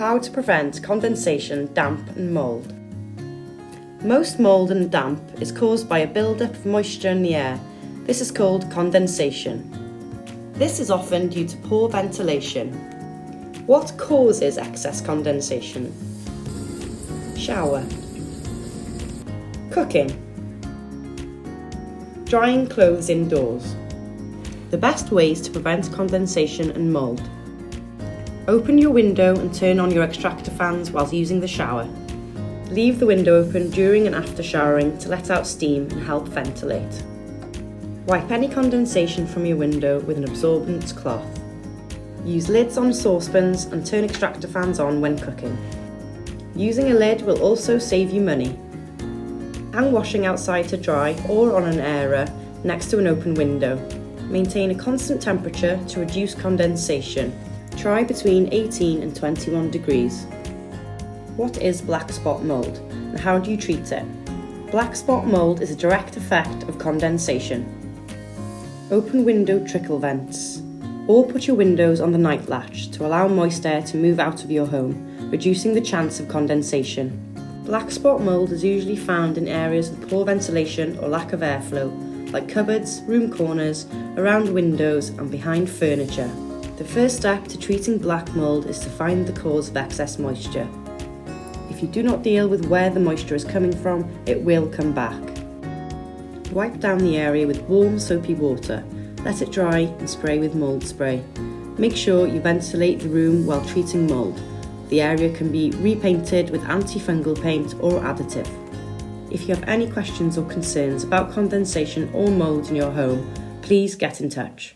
How to prevent condensation, damp and mould. Most mould and damp is caused by a build-up of moisture in the air. This is called condensation. This is often due to poor ventilation. What causes excess condensation? Shower, cooking, drying clothes indoors. The best ways to prevent condensation and mould. Open your window and turn on your extractor fans whilst using the shower. Leave the window open during and after showering to let out steam and help ventilate. Wipe any condensation from your window with an absorbent cloth. Use lids on saucepans and turn extractor fans on when cooking. Using a lid will also save you money. Hang washing outside to dry or on an airer next to an open window. Maintain a constant temperature to reduce condensation. Try between 18 and 21 degrees. What is black spot mould and how do you treat it? Black spot mould is a direct effect of condensation. Open window trickle vents or put your windows on the night latch to allow moist air to move out of your home, reducing the chance of condensation. Black spot mould is usually found in areas with poor ventilation or lack of airflow, like cupboards, room corners, around windows and behind furniture. The first step to treating black mould is to find the cause of excess moisture. If you do not deal with where the moisture is coming from, it will come back. Wipe down the area with warm soapy water, let it dry and spray with mould spray. Make sure you ventilate the room while treating mould. The area can be repainted with antifungal paint or additive. If you have any questions or concerns about condensation or mould in your home, please get in touch.